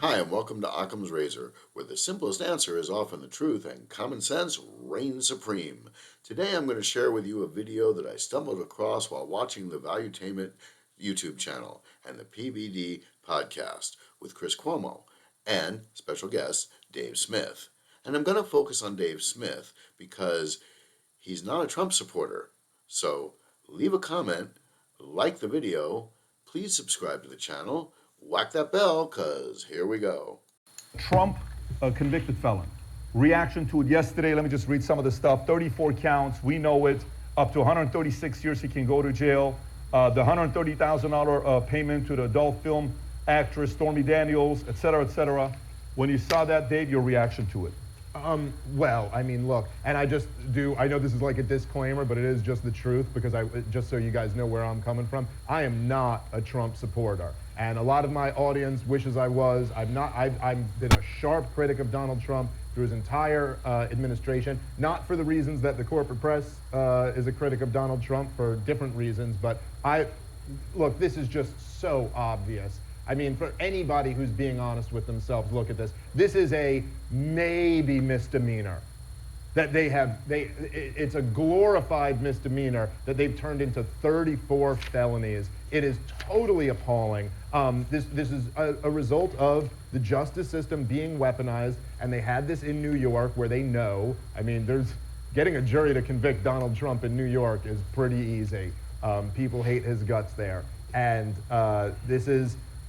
Hi, and welcome to Occam's Razor, where the simplest answer is often the truth and common sense reigns supreme. Today I'm going to share with you a video that I stumbled across while watching the Valuetainment YouTube channel and the PBD podcast with Chris Cuomo and special guest Dave Smith. And I'm going to focus on Dave Smith because he's not a Trump supporter. So leave a comment, like the video, please subscribe to the channel, whack that bell, because here we go. Trump, a convicted felon. Reaction to it yesterday, let me just read some of the stuff. 34 counts, we know it. Up to 136 years he can go to jail. The $130,000 payment to the adult film actress Stormy Daniels, et cetera, et cetera. When you saw that, Dave, your reaction to it? Well, I mean, look, and I know this is like a disclaimer, but it is just the truth because just so you guys know where I'm coming from, I am not a Trump supporter. And a lot of my audience wishes I was. I've been a sharp critic of Donald Trump through his entire administration, not for the reasons that the corporate press is a critic of Donald Trump, for different reasons, but look, this is just so obvious. I mean, for anybody who's being honest with themselves, look at this. This is a maybe misdemeanor that it's a glorified misdemeanor that they've turned into 34 felonies. It is totally appalling. This is a result of the justice system being weaponized, and they had this in New York where they know, I mean, getting a jury to convict Donald Trump in New York is pretty easy. People hate his guts there. And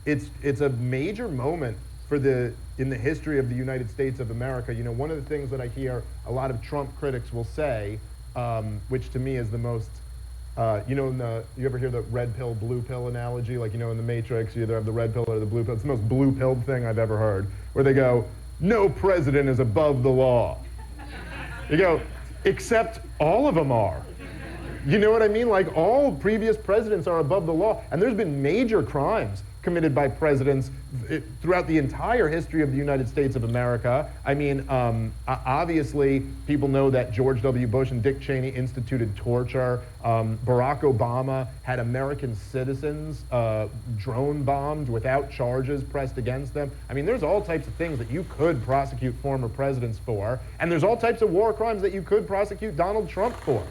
it's a major moment in the history of the United States of America. You know, one of the things that I hear a lot of Trump critics will say, which to me is the most, you ever hear the red pill, blue pill analogy? Like, in the Matrix, you either have the red pill or the blue pill. It's the most blue pilled thing I've ever heard, where they go, no president is above the law. You go, except all of them are. You know what I mean? Like, all previous presidents are above the law, and there's been major crimes committed by presidents throughout the entire history of the United States of America. I mean, obviously, people know that George W. Bush and Dick Cheney instituted torture. Barack Obama had American citizens drone bombed without charges pressed against them. I mean, there's all types of things that you could prosecute former presidents for, and there's all types of war crimes that you could prosecute Donald Trump for.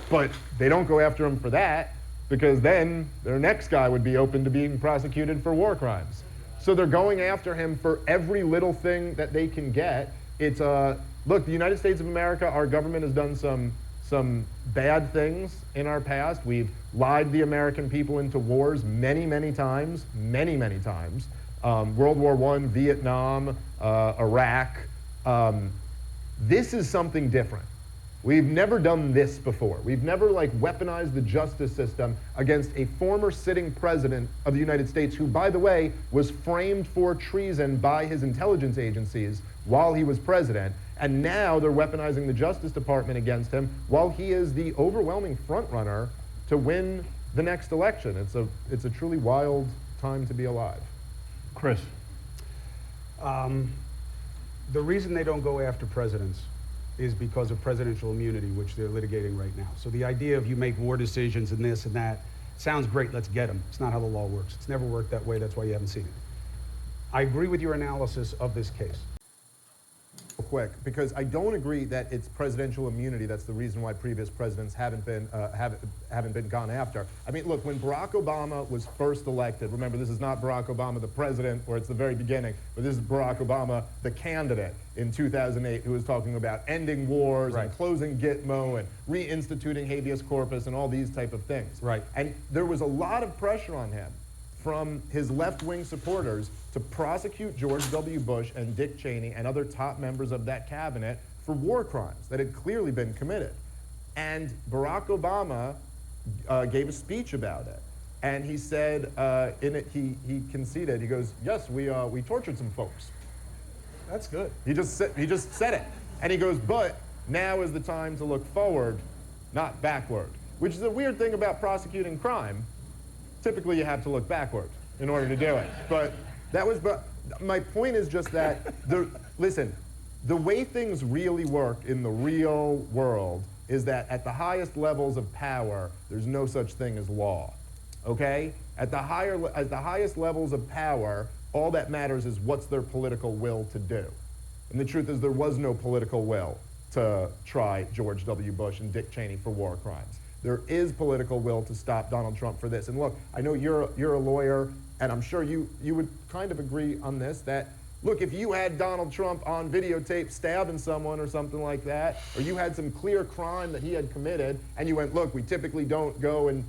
But they don't go after him for that, because then their next guy would be open to being prosecuted for war crimes. So they're going after him for every little thing that they can get. Look, the United States of America, our government has done some bad things in our past. We've lied the American people into wars many, many times, World War I, Vietnam, Iraq. This is something different. We've never done this before. We've never weaponized the justice system against a former sitting president of the United States who, by the way, was framed for treason by his intelligence agencies while he was president. And now they're weaponizing the Justice Department against him while he is the overwhelming front runner to win the next election. It's a truly wild time to be alive. Chris. The reason they don't go after presidents is because of presidential immunity, which they're litigating right now. So the idea of you make war decisions and this and that sounds great, let's get them. It's not how the law works. It's never worked that way, that's why you haven't seen it. I agree with your analysis of this case. Quick, because I don't agree that it's presidential immunity that's the reason why previous presidents haven't been gone after. I mean, look, when Barack Obama was first elected, remember, this is not Barack Obama the president, or it's the very beginning, but this is Barack Obama the candidate in 2008 who was talking about ending wars and closing Gitmo and reinstituting habeas corpus and all these type of things. Right. And there was a lot of pressure on him from his left-wing supporters to prosecute George W. Bush and Dick Cheney and other top members of that cabinet for war crimes that had clearly been committed. And Barack Obama gave a speech about it. And he said, in it, he conceded, he goes, yes, we tortured some folks. That's good. He just said it. And he goes, but now is the time to look forward, not backward. Which is a weird thing about prosecuting crime. Typically, you have to look backward in order to do it. But my point is just that, listen, the way things really work in the real world is that at the highest levels of power, there's no such thing as law, okay? At the highest levels of power, All that matters is what's their political will to do. And the truth is there was no political will to try George W. Bush and Dick Cheney for war crimes. There is political will to stop Donald Trump for this. And look, I know you're a lawyer, and I'm sure you would kind of agree on this, that look, if you had Donald Trump on videotape stabbing someone or something like that, or you had some clear crime that he had committed, and you went, look, we typically don't go and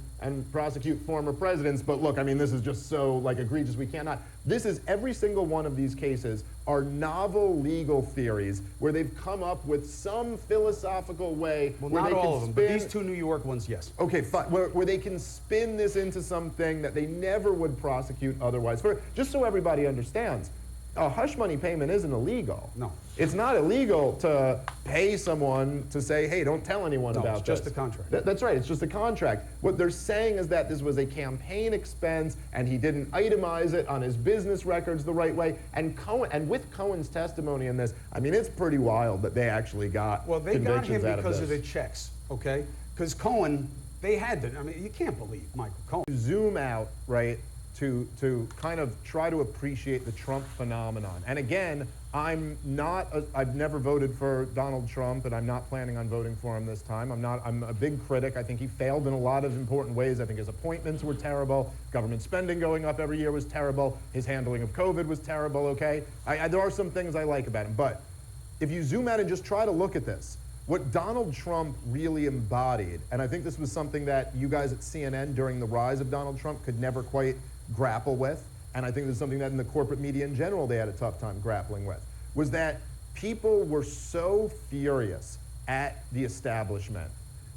prosecute former presidents, but look, I mean, this is just so like egregious, we cannot. This is, every single one of these cases are novel legal theories where they've come up with some philosophical way Well, where not they all can of them, but spin. these two New York ones, yes. Okay, fine. Where they can spin this into something that they never would prosecute otherwise. Just so everybody understands, a hush money payment isn't illegal. No. It's not illegal to pay someone to say, hey, don't tell anyone No, about it's just this. a contract. That's right, it's just a contract. What they're saying is that this was a campaign expense and he didn't itemize it on his business records the right way. And with Cohen's testimony in this, I mean, it's pretty wild that they actually got Well, they got convictions him out because of this. the checks, okay? Because Cohen, they had to, I mean, you can't believe Michael Cohen. Zoom out, right, to kind of try to appreciate the Trump phenomenon. And again, I've never voted for Donald Trump, and I'm not planning on voting for him this time. I'm a big critic. I think he failed in a lot of important ways. I think his appointments were terrible. Government spending going up every year was terrible. His handling of COVID was terrible, okay? There are some things I like about him, but if you zoom out and just try to look at this, what Donald Trump really embodied, and I think this was something that you guys at CNN during the rise of Donald Trump could never quite grapple with, and I think this is something that in the corporate media in general they had a tough time grappling with, was that people were so furious at the establishment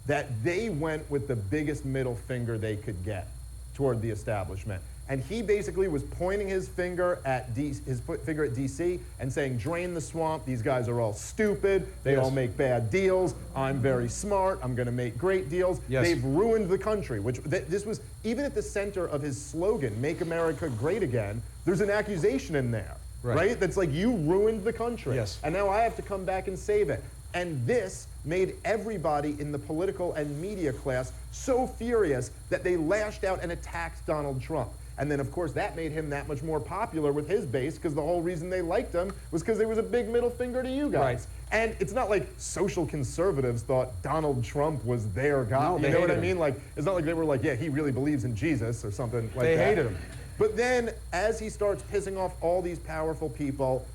that they went with the biggest middle finger they could get toward the establishment. And he basically was pointing his finger at DC and saying, drain the swamp, these guys are all stupid, they all make bad deals, I'm very smart, I'm gonna make great deals. Yes. They've ruined the country, which this was, even at the center of his slogan, Make America Great Again, there's an accusation in there, right? That's like, you ruined the country. Yes. And now I have to come back and save it. And this made everybody in the political and media class so furious that they lashed out and attacked Donald Trump. And then, of course, that made him that much more popular with his base, because the whole reason they liked him was because there was a big middle finger to you guys. Right. And it's not like social conservatives thought Donald Trump was their guy. No, You they know what I hated him. mean? Like, it's not like they were like, yeah, he really believes in Jesus or something like They that. hated him. But then, as he starts pissing off all these powerful people,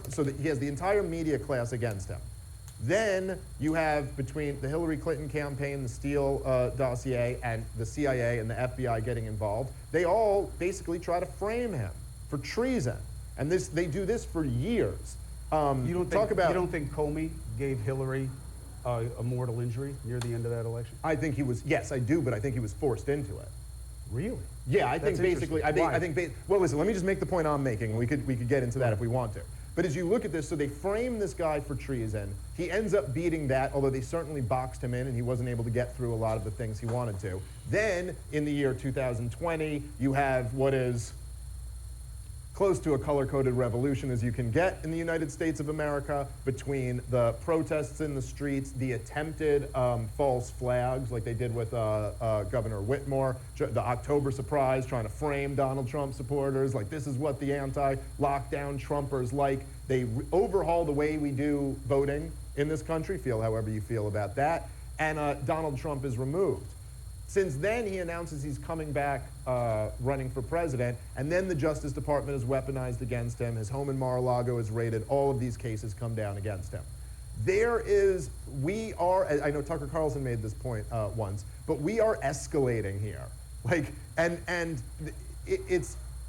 so that he has the entire media class against him. Then you have, between the Hillary Clinton campaign, the Steele dossier, and the CIA and the FBI getting involved, they all basically try to frame him for treason. And they do this for years. You don't think Comey gave Hillary a mortal injury near the end of that election? I think he was, yes, I do, but I think he was forced into it. Really? Yeah, I think That's basically, interesting. well, listen, let me just make the point I'm making, and we could get into that if we want to. But as you look at this, so they frame this guy for treason. He ends up beating that, although they certainly boxed him in and he wasn't able to get through a lot of the things he wanted to. Then, in the year 2020, you have what is close to a color-coded revolution as you can get in the United States of America, between the protests in the streets, the attempted false flags like they did with Governor Whitmore, the October surprise, trying to frame Donald Trump supporters, like this is what the anti-lockdown Trumpers like. They overhaul the way we do voting in this country, feel however you feel about that, and Donald Trump is removed. Since then, he announces he's coming back running for president, and then the Justice Department is weaponized against him. His home in Mar-a-Lago is raided. All of these cases come down against him. I know Tucker Carlson made this point once, but we are escalating here.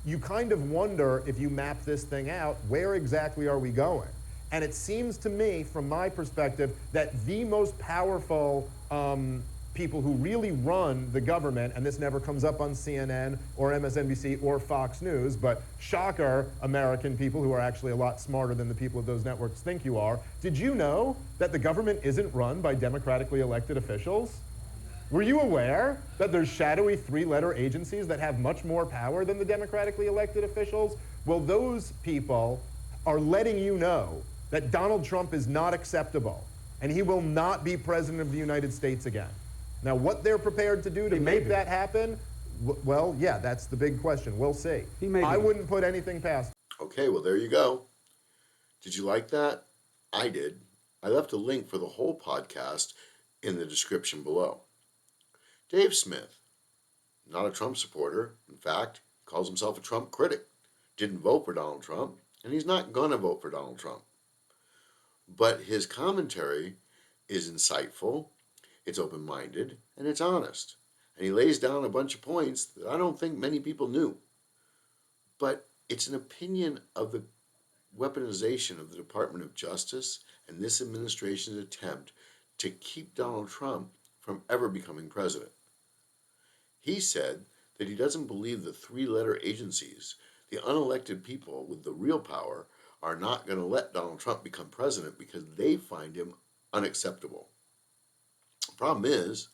You kind of wonder, if you map this thing out, where exactly are we going? And it seems to me, from my perspective, that the most powerful people who really run the government, and this never comes up on CNN or MSNBC or Fox News, but shocker, American people who are actually a lot smarter than the people of those networks think you are. Did you know that the government isn't run by democratically elected officials? Were you aware that there's shadowy three-letter agencies that have much more power than the democratically elected officials? Well, those people are letting you know that Donald Trump is not acceptable, and he will not be president of the United States again. Now, what they're prepared to do to make that happen, Well, yeah, that's the big question. We'll see. He may I be. wouldn't put anything past. Okay, well, there you go. Did you like that? I did. I left a link for the whole podcast in the description below. Dave Smith, not a Trump supporter. In fact, calls himself a Trump critic. Didn't vote for Donald Trump, and he's not going to vote for Donald Trump. But his commentary is insightful, it's open minded, and it's honest. And he lays down a bunch of points that I don't think many people knew. But it's an opinion of the weaponization of the Department of Justice and this administration's attempt to keep Donald Trump from ever becoming president. He said that he doesn't believe the three-letter agencies, the unelected people with the real power, are not going to let Donald Trump become president because they find him unacceptable. The problem is,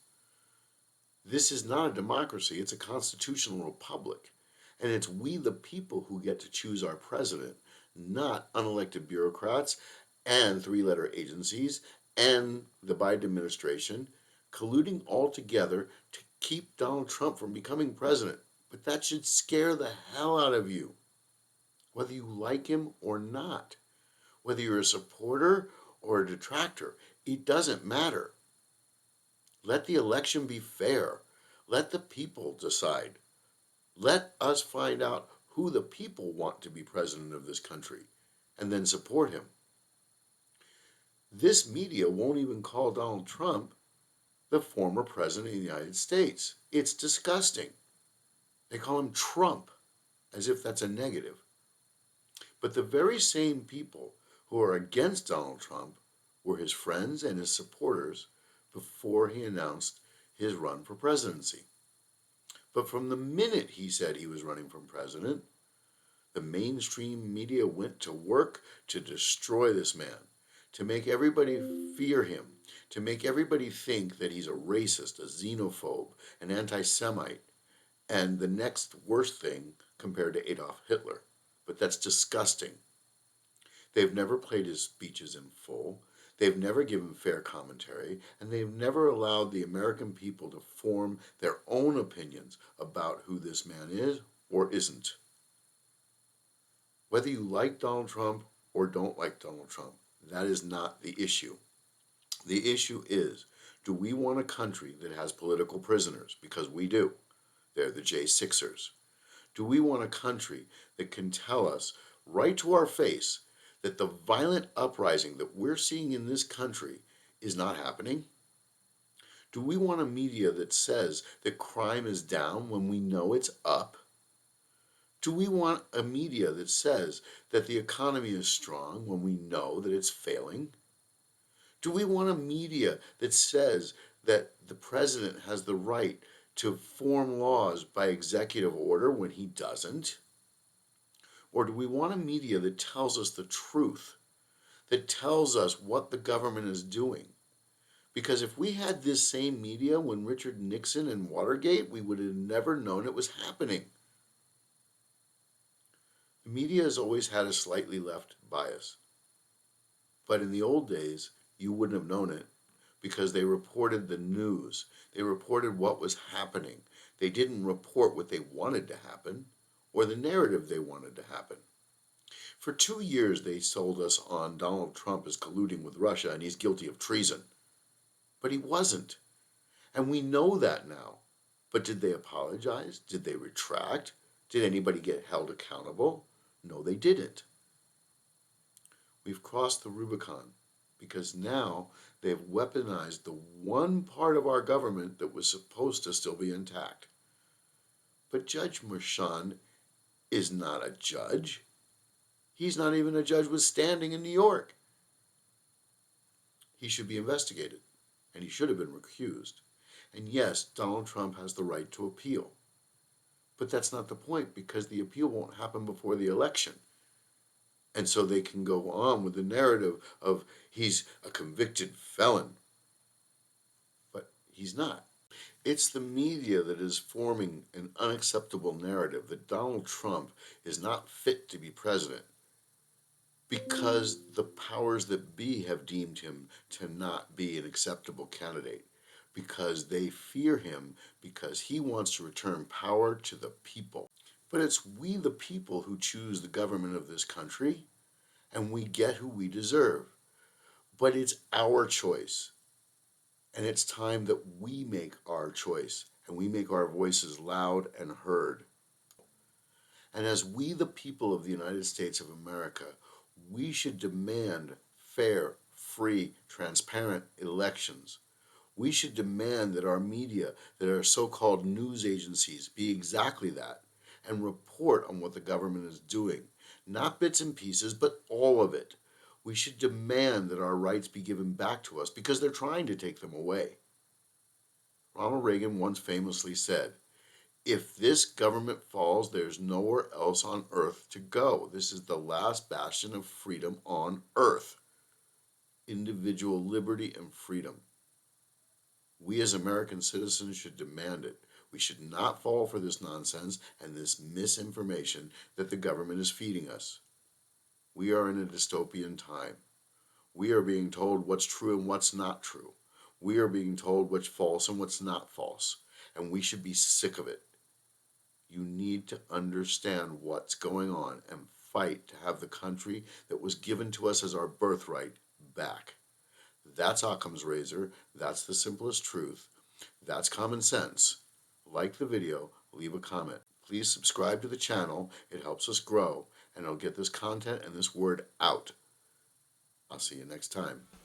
this is not a democracy, it's a constitutional republic. And it's we, the people, who get to choose our president, not unelected bureaucrats and three-letter agencies and the Biden administration colluding all together to keep Donald Trump from becoming president. But that should scare the hell out of you, whether you like him or not, whether you're a supporter or a detractor. It doesn't matter. Let the election be fair. Let the people decide. Let us find out who the people want to be president of this country and then support him. This media won't even call Donald Trump the former president of the United States. It's disgusting. They call him Trump as if that's a negative. But the very same people who are against Donald Trump were his friends and his supporters before he announced his run for presidency. But from the minute he said he was running for president, the mainstream media went to work to destroy this man, to make everybody fear him, to make everybody think that he's a racist, a xenophobe, an anti-Semite, and the next worst thing compared to Adolf Hitler. But that's disgusting. They've never played his speeches in full. They've never given fair commentary, and they've never allowed the American people to form their own opinions about who this man is or isn't. Whether you like Donald Trump or don't like Donald Trump, that is not the issue. The issue is, do we want a country that has political prisoners? Because we do. They're the J6ers. Do we want a country that can tell us right to our face that the violent uprising that we're seeing in this country is not happening? Do we want a media that says that crime is down when we know it's up? Do we want a media that says that the economy is strong when we know that it's failing? Do we want a media that says that the president has the right to form laws by executive order when he doesn't? Or do we want a media that tells us the truth, that tells us what the government is doing? Because if we had this same media when Richard Nixon and Watergate, we would have never known it was happening. The media has always had a slightly left bias. But in the old days, you wouldn't have known it because they reported the news. They reported what was happening. They didn't report what they wanted to happen or the narrative they wanted to happen. For 2 years, they sold us on Donald Trump is colluding with Russia and he's guilty of treason. But he wasn't. And we know that now. But did they apologize? Did they retract? Did anybody get held accountable? No, they didn't. We've crossed the Rubicon because now they've weaponized the one part of our government that was supposed to still be intact. But Judge Merchan is not a judge. He's not even a judge with standing in New York. He should be investigated, and he should have been recused. And yes, Donald Trump has the right to appeal. But that's not the point because the appeal won't happen before the election. And so they can go on with the narrative of he's a convicted felon. But he's not. It's the media that is forming an unacceptable narrative that Donald Trump is not fit to be president because the powers that be have deemed him to not be an acceptable candidate. because they fear him because he wants to return power to the people. But it's we the people who choose the government of this country, and we get who we deserve. But it's our choice, and it's time that we make our choice, and we make our voices loud and heard. And as we the people of the United States of America, we should demand fair, free, transparent elections. We should demand that our media, that our so-called news agencies be exactly that and report on what the government is doing. Not bits and pieces, but all of it. We should demand that our rights be given back to us because they're trying to take them away. Ronald Reagan once famously said, "If this government falls, there's nowhere else on earth to go. This is the last bastion of freedom on earth. Individual liberty and freedom." We as American citizens should demand it. We should not fall for this nonsense and this misinformation that the government is feeding us. We are in a dystopian time. We are being told what's true and what's not true. We are being told what's false and what's not false. And we should be sick of it. You need to understand what's going on and fight to have the country that was given to us as our birthright back. That's Occam's razor. That's the simplest truth. That's common sense. Like the video, leave a comment. Please subscribe to the channel. It helps us grow, and it'll get this content and this word out. I'll see you next time.